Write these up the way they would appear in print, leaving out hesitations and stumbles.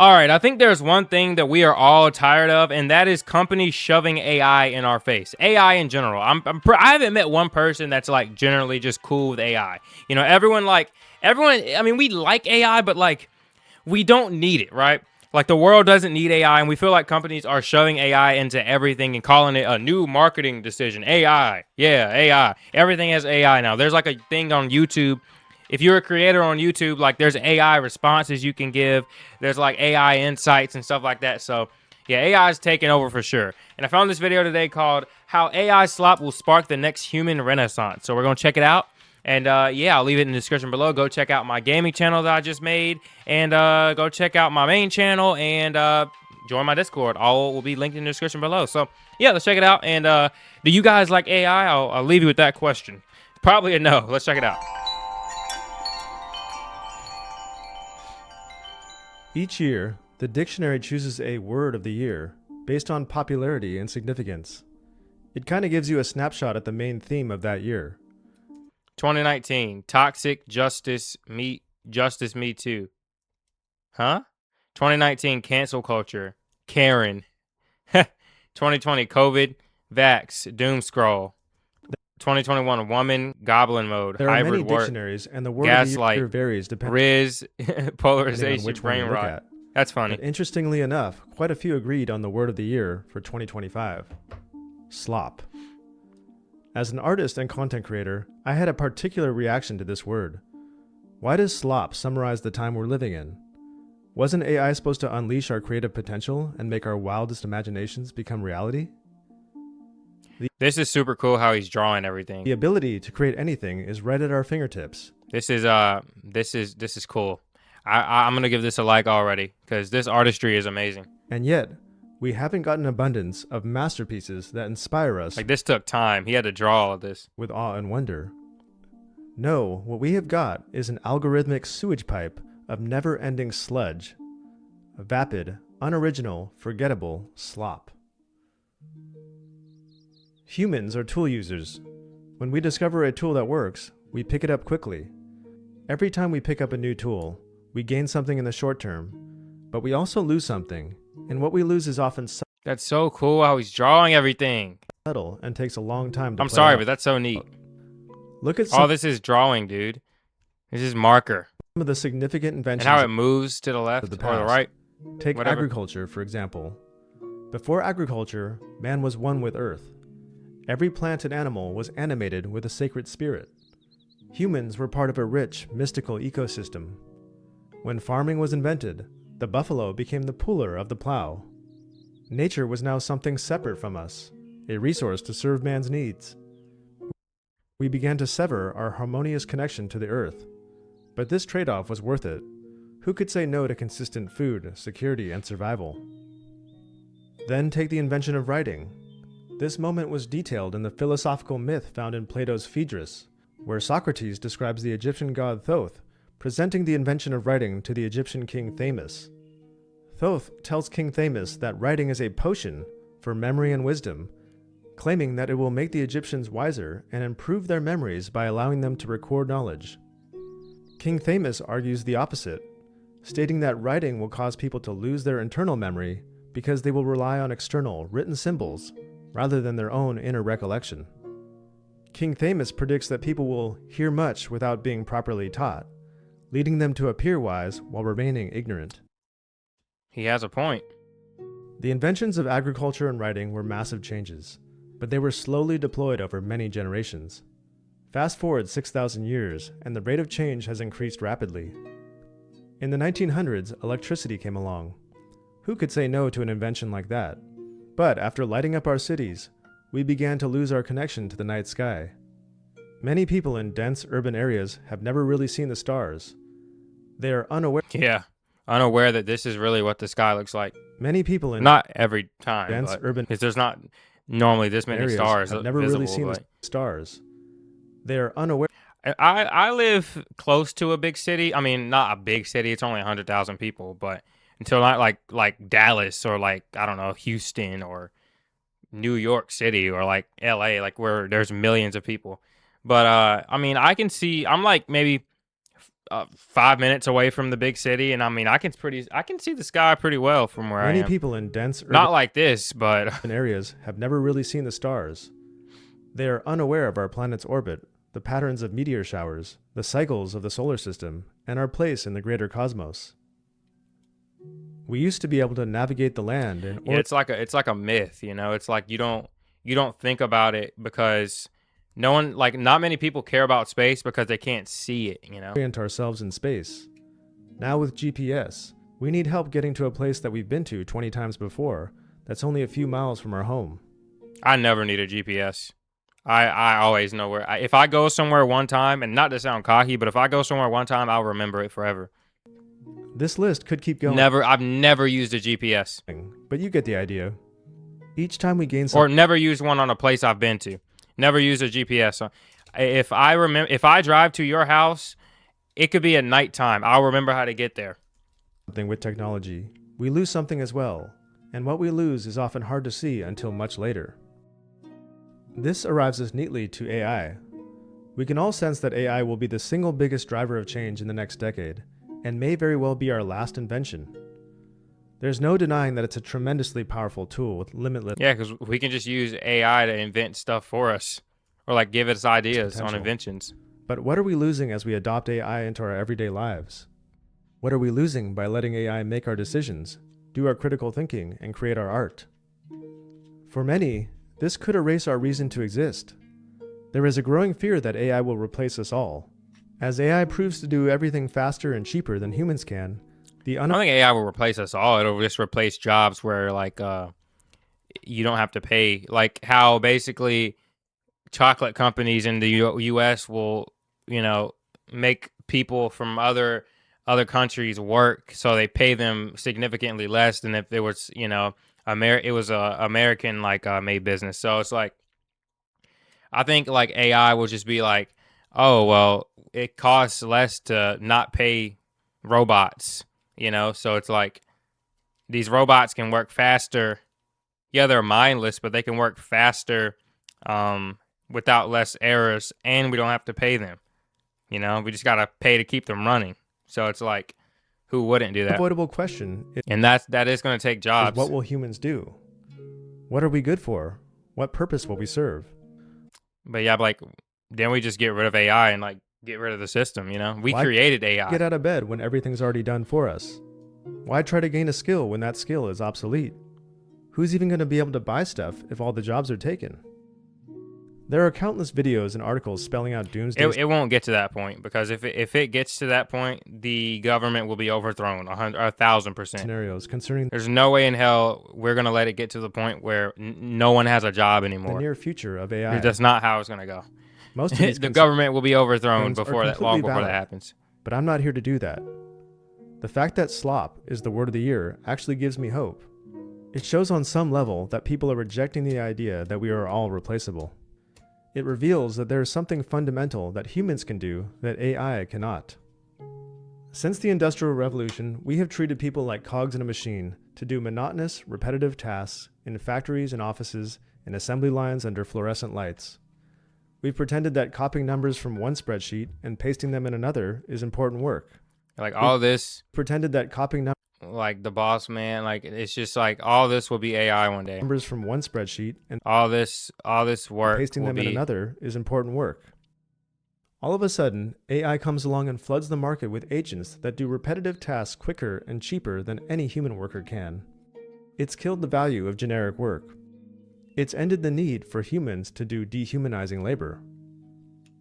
All right, I think there's one thing that we are all tired of, and that is companies shoving AI in our face. AI in general. I haven't met one person that's like generally just cool with AI. You know, everyone. I mean, we like AI, but like we don't need it, right? Like the world doesn't need AI, and we feel like companies are shoving AI into everything and calling it a new marketing decision. AI, yeah, AI. Everything has AI now. There's like a thing on YouTube. If you're a creator on YouTube, like there's AI responses you can give. There's like AI insights and stuff like that. So yeah, AI is taking over for sure. And I found this video today called "How AI Slop Will Spark the Next Human Renaissance." So we're gonna check it out. And yeah, I'll leave it in the description below. Go check out my gaming channel that I just made, and go check out my main channel, and join my Discord. All will be linked in the description below. So yeah, let's check it out. And do you guys like AI? I'll leave you with that question. Probably a no. Let's check it out. Each year, the dictionary chooses a word of the year based on popularity and significance. It kind of gives you a snapshot at the main theme of that year. 2019, toxic justice, me too. Huh? 2019, cancel culture, Karen. 2020, COVID, vax, doom scroll. 2021, woman, goblin mode, There are many hybrid work, dictionaries, and the word of the gaslight, year varies depending Riz, on polarization, which one brain you look rot. at. That's funny. But interestingly enough, quite a few agreed on the word of the year for 2025. Slop. As an artist and content creator, I had a particular reaction to this word. Why does slop summarize the time we're living in? Wasn't AI supposed to unleash our creative potential and make our wildest imaginations become reality? This is super cool how he's drawing everything. The ability to create anything is right at our fingertips. This is cool. I'm gonna give this a like already because this artistry is amazing. And yet, we haven't got an abundance of masterpieces that inspire us. Like this took time. He had to draw all of this with awe and wonder. No, what we have got is an algorithmic sewage pipe of never-ending sludge. A vapid, unoriginal, forgettable slop. Humans are tool users. When we discover a tool that works, we pick it up quickly. Every time we pick up a new tool, we gain something in the short term, but we also lose something, and what we lose is often That's so cool how he's drawing everything. Subtle and takes a long time to I'm play sorry, out. but that's so neat. Look at Oh, this is drawing, dude. This is marker. Some of the significant inventions and how it moves to the left of the or the right. Take whatever. agriculture, for example. Before agriculture, man was one with earth. Every plant and animal was animated with a sacred spirit. Humans were part of a rich, mystical ecosystem. When farming was invented, the buffalo became the puller of the plow. Nature was now something separate from us, a resource to serve man's needs. We began to sever our harmonious connection to the earth. But this trade-off was worth it. Who could say no to consistent food, security, and survival? Then take the invention of writing. This moment was detailed in the philosophical myth found in Plato's Phaedrus, where Socrates describes the Egyptian god Thoth presenting the invention of writing to the Egyptian king Thamus. Thoth tells King Thamus that writing is a potion for memory and wisdom, claiming that it will make the Egyptians wiser and improve their memories by allowing them to record knowledge. King Thamus argues the opposite, stating that writing will cause people to lose their internal memory because they will rely on external, written symbols rather than their own inner recollection. King Thamus predicts that people will hear much without being properly taught, leading them to appear wise while remaining ignorant. He has a point. The inventions of agriculture and writing were massive changes, but they were slowly deployed over many generations. Fast forward 6,000 years, and the rate of change has increased rapidly. In the 1900s, electricity came along. Who could say no to an invention like that? But after lighting up our cities, we began to lose our connection to the night sky. Many people in dense urban areas have never really seen the stars. They are unaware. Yeah, unaware that this is really what the sky looks like. Many people in not every time, dense urban because there's not normally this many areas stars have never visible, really seen the stars. They are unaware. I live close to a big city. I mean, not a big city. It's only 100,000 people, but until not like Dallas or like, I don't know, Houston or New York City or like LA, like where there's millions of people. But I mean, I can see, I'm like maybe 5 minutes away from the big city, and I mean, I can see the sky pretty well from where I Many am. people in dense urban Not like this, but areas have never really seen the stars. They are unaware of our planet's orbit, the patterns of meteor showers, the cycles of the solar system, and our place in the greater cosmos. We used to be able to navigate the land in yeah, it's like a myth, you know. It's like you don't think about it because no one, like, not many people care about space because they can't see it, you know. orient ourselves in space. Now with GPS, we need help getting to a place that we've been to 20 times before that's only a few miles from our home. I never need a GPS. I always know where. If I go somewhere one time, and not to sound cocky, but if I go somewhere one time, I'll remember it forever. This list could keep going. I've never used a GPS, But you get the idea. Each time we gain or never used one on a place I've been to. Never used a GPS. If I drive to your house, it could be at nighttime. I'll remember how to get there. something with technology, we lose something as well, and what we lose is often hard to see until much later. This arrives us neatly to AI. We can all sense that AI will be the single biggest driver of change in the next decade, and may very well be our last invention. There's no denying that it's a tremendously powerful tool with limitless Yeah, because we can just use AI to invent stuff for us, or like give us ideas on potential. inventions. But what are we losing as we adopt AI into our everyday lives? What are we losing by letting AI make our decisions, do our critical thinking, and create our art? For many, this could erase our reason to exist. There is a growing fear that AI will replace us all. As AI proves to do everything faster and cheaper than humans can, I don't think AI will replace us all. It'll just replace jobs where, like, you don't have to pay. Like how basically chocolate companies in the U.S. will, you know, make people from other countries work, so they pay them significantly less than if it was, you know, it was a American like made business. So it's like, I think like AI will just be like, oh well, it costs less to not pay robots, you know. So it's like these robots can work faster. Yeah, they're mindless, but they can work faster, without less errors, and we don't have to pay them. You know, we just gotta pay to keep them running. So it's like, who wouldn't do that? unavoidable question And that is going to take is, jobs. what will humans do? What are we good for? What purpose will we serve? But yeah, like, then we just get rid of AI and like get rid of the system. You know, we Why created AI. Get out of bed when everything's already done for us? Why try to gain a skill when that skill is obsolete? Who's even going to be able to buy stuff if all the jobs are taken? There are countless videos and articles spelling out doomsday. It won't get to that point, because if it gets to that point, the government will be overthrown 1,000%. Scenarios concerning There's no way in hell we're gonna let it get to the point where no one has a job the anymore. near future of AI. That's not how it's gonna go. Most of these The government will be overthrown concerns are before that, long completely before that valid. happens. But I'm not here to do that. The fact that slop is the word of the year actually gives me hope. It shows on some level that people are rejecting the idea that we are all replaceable. It reveals that there is something fundamental that humans can do that AI cannot. Since the Industrial Revolution, we have treated people like cogs in a machine to do monotonous, repetitive tasks in factories and offices and assembly lines under fluorescent lights. We've pretended that copying numbers from one spreadsheet and pasting them in another is important work. Like all this, Pretended that copying like the boss man, like it's just like all this will be AI one day. numbers from one spreadsheet and All this work pasting will them in be. another is important work. All of a sudden, AI comes along and floods the market with agents that do repetitive tasks quicker and cheaper than any human worker can. It's killed the value of generic work. It's ended the need for humans to do dehumanizing labor.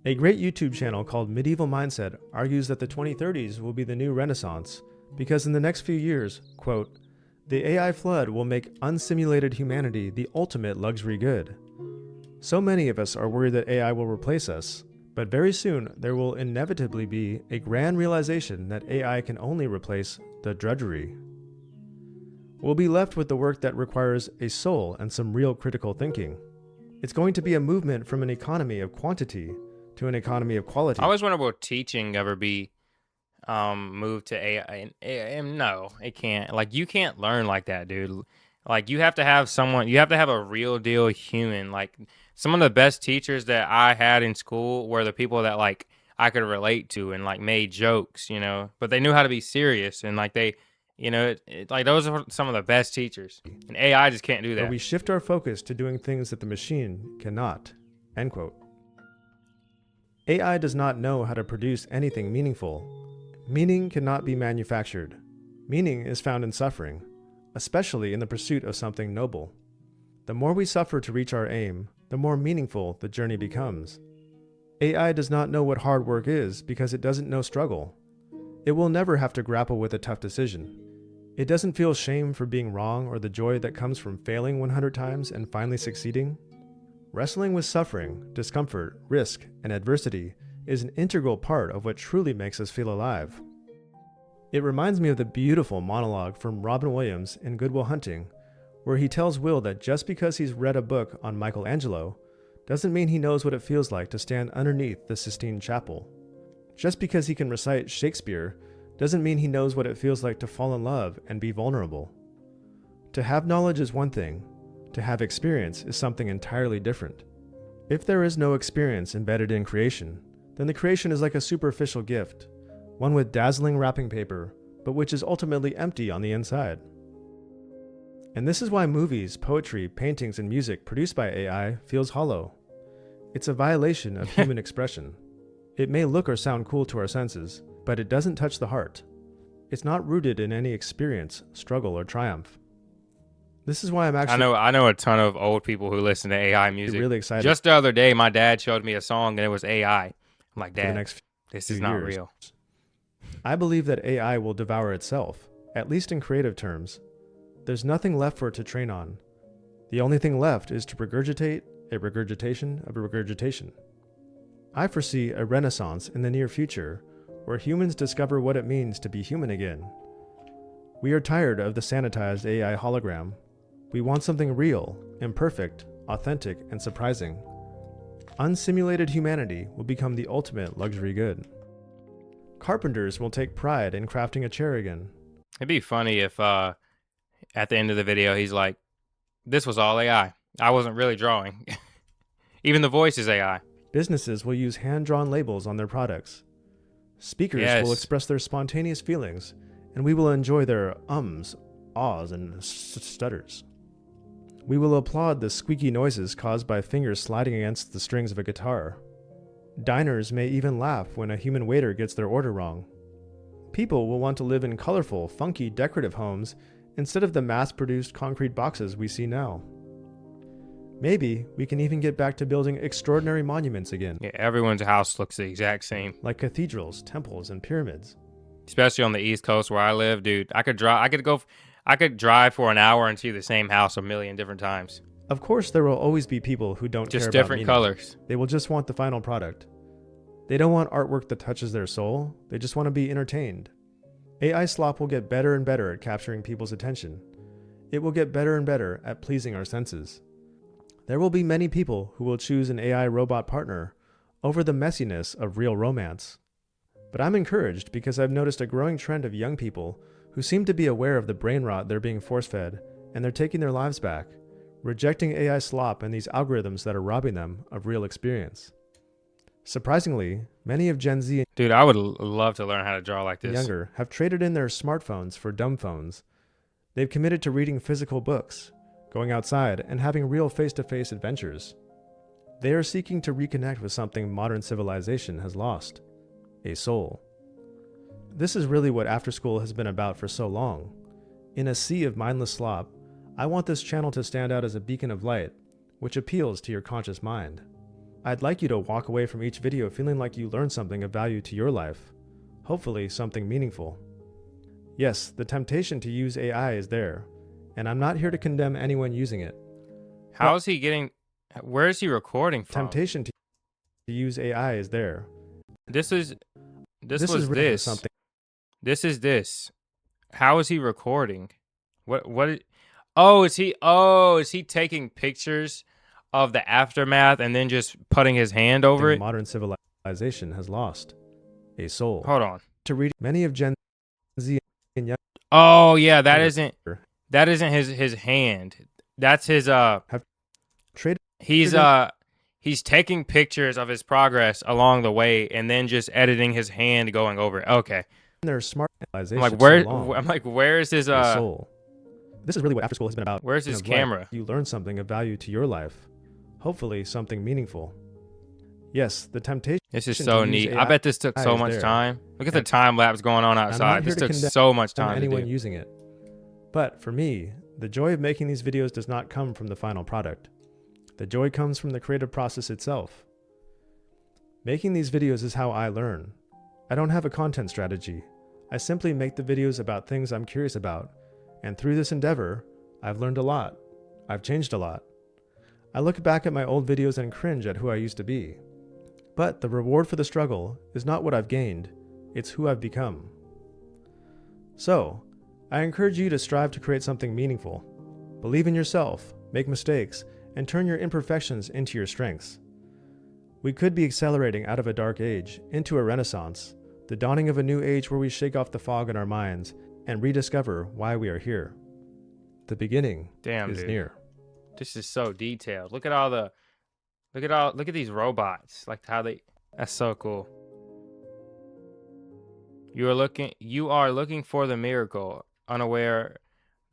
A great YouTube channel called Medieval Mindset argues that the 2030s will be the new Renaissance because in the next few years, quote, the AI flood will make unsimulated humanity the ultimate luxury good. So many of us are worried that AI will replace us, but very soon there will inevitably be a grand realization that AI can only replace the drudgery. We'll be left with the work that requires a soul and some real critical thinking. It's going to be a movement from an economy of quantity to an economy of quality. I always wonder, will teaching ever be moved to AI? And no, it can't. Like, you can't learn like that, dude. Like, you have to have someone, you have to have a real deal human. Like, some of the best teachers that I had in school were the people that, like, I could relate to and like made jokes, you know, but they knew how to be serious and like they, you know, like those are some of the best teachers. And AI just can't do Where that. we shift our focus to doing things that the machine cannot. End quote. AI does not know how to produce anything meaningful. Meaning cannot be manufactured. Meaning is found in suffering, especially in the pursuit of something noble. The more we suffer to reach our aim, the more meaningful the journey becomes. AI does not know what hard work is because it doesn't know struggle. It will never have to grapple with a tough decision. It doesn't feel shame for being wrong or the joy that comes from failing 100 times and finally succeeding. Wrestling with suffering, discomfort, risk, and adversity is an integral part of what truly makes us feel alive. It reminds me of the beautiful monologue from Robin Williams in Good Will Hunting, where he tells Will that just because he's read a book on Michelangelo doesn't mean he knows what it feels like to stand underneath the Sistine Chapel. Just because he can recite Shakespeare doesn't mean he knows what it feels like to fall in love and be vulnerable. To have knowledge is one thing, to have experience is something entirely different. If there is no experience embedded in creation, then the creation is like a superficial gift, one with dazzling wrapping paper, but which is ultimately empty on the inside. And this is why movies, poetry, paintings, and music produced by AI feels hollow. It's a violation of human expression. It may look or sound cool to our senses, but it doesn't touch the heart. It's not rooted in any experience, struggle, or triumph. This is why I'm actually I know a ton of old people who listen to AI music. really excited Just the other day, my dad showed me a song and it was AI. I'm like, for the Dad, next this few is not years. real. I believe that AI will devour itself, at least in creative terms. There's nothing left for it to train on. The only thing left is to regurgitate a regurgitation of a regurgitation. I foresee a renaissance in the near future where humans discover what it means to be human again. We are tired of the sanitized AI hologram. We want something real, imperfect, authentic, and surprising. Unsimulated humanity will become the ultimate luxury good. Carpenters will take pride in crafting a chair again. It'd be funny if at the end of the video, he's like, this was all AI. I wasn't really drawing. Even the voice is AI. Businesses will use hand-drawn labels on their products. Speakers will Yes. express their spontaneous feelings, and we will enjoy their ums, ahs, and stutters. We will applaud the squeaky noises caused by fingers sliding against the strings of a guitar. Diners may even laugh when a human waiter gets their order wrong. People will want to live in colorful, funky, decorative homes instead of the mass-produced concrete boxes we see now. Maybe we can even get back to building extraordinary monuments again, Yeah, everyone's house looks the exact same. like cathedrals, temples, and pyramids. Especially on the East Coast where I live, dude. I could drive for an hour and see the same house a million different times. Of course, there will always be people who don't care Just about different meaning. colors. They will just want the final product. They don't want artwork that touches their soul. They just want to be entertained. AI slop will get better and better at capturing people's attention. It will get better and better at pleasing our senses. There will be many people who will choose an AI robot partner over the messiness of real romance. But I'm encouraged because I've noticed a growing trend of young people who seem to be aware of the brain rot they're being force-fed, and they're taking their lives back, rejecting AI slop and these algorithms that are robbing them of real experience. Surprisingly, many of Gen Z Dude, I would love to learn how to draw like and this. younger have traded in their smartphones for dumb phones. They've committed to reading physical books, going outside, and having real face-to-face adventures. They are seeking to reconnect with something modern civilization has lost: a soul. This is really what After School has been about for so long. In a sea of mindless slop, I want this channel to stand out as a beacon of light, which appeals to your conscious mind. I'd like you to walk away from each video feeling like you learned something of value to your life, hopefully something meaningful. Yes, the temptation to use AI is there, and I'm not here to condemn anyone using it. How is he getting... Where is he recording from? Temptation to use AI is there. This was really this. something. This is this. How is he recording? Is he taking pictures of the aftermath and then just putting his hand over it? Modern civilization has lost: a soul. Hold on. To read many of Gen Z and young Oh yeah, that younger isn't his hand. That's his traded he's He's taking pictures of his progress along the way and then just editing his hand going over it. Okay. Their smart I'm realization like, where is his the soul. This is really what after school has been about. where's his of life. camera? You learn something of value to your life, hopefully something meaningful. Yes, the temptation. This is so to use neat. I AI bet this took so is much there. time. Look at the And time lapse going on I'm not outside. here This to took condemn so much time to anyone do. using it. But for me, the joy of making these videos does not come from the final product. The joy comes from the creative process itself. Making these videos is how I learn. I don't have a content strategy. I simply make the videos about things I'm curious about, and through this endeavor, I've learned a lot. I've changed a lot. I look back at my old videos and cringe at who I used to be. But the reward for the struggle is not what I've gained, it's who I've become. So, I encourage you to strive to create something meaningful. Believe in yourself, make mistakes, and turn your imperfections into your strengths. We could be accelerating out of a dark age into a renaissance, the dawning of a new age where we shake off the fog in our minds and rediscover why we are here. The beginning is Dude. near. This is so detailed. Look at these robots. Like how that's so cool. You are looking for the miracle, unaware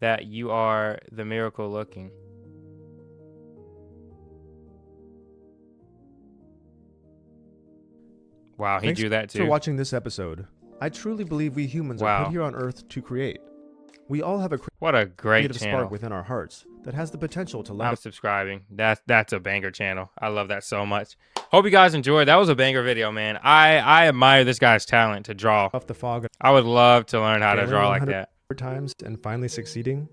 that you are the miracle looking. Wow, he Thanks drew that for too. watching this episode. I truly believe we humans are Wow. put here on Earth to create. We all have a What a great creative channel. spark within our hearts that has the potential to light I'm up subscribing. That's a banger channel. I love that so much. Hope you guys enjoyed. That was a banger video, man. I admire this guy's talent to draw. off the fog, I would love to learn how to failing draw like 100 that. times and finally succeeding.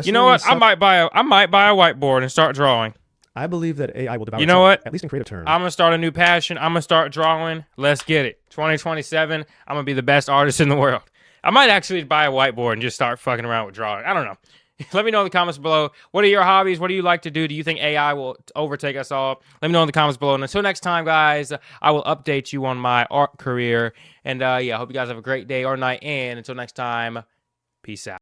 You know what? I might buy a whiteboard and start drawing. I believe that AI will devour You know itself, what? at least in creative terms. I'm gonna start a new passion. I'm gonna start drawing. Let's get it. 2027. I'm gonna be the best artist in the world. I might actually buy a whiteboard and just start fucking around with drawing. I don't know. Let me know in the comments below. What are your hobbies? What do you like to do? Do you think AI will overtake us all? Let me know in the comments below. And until next time, guys, I will update you on my art career. And yeah, I hope you guys have a great day or night. And until next time, peace out.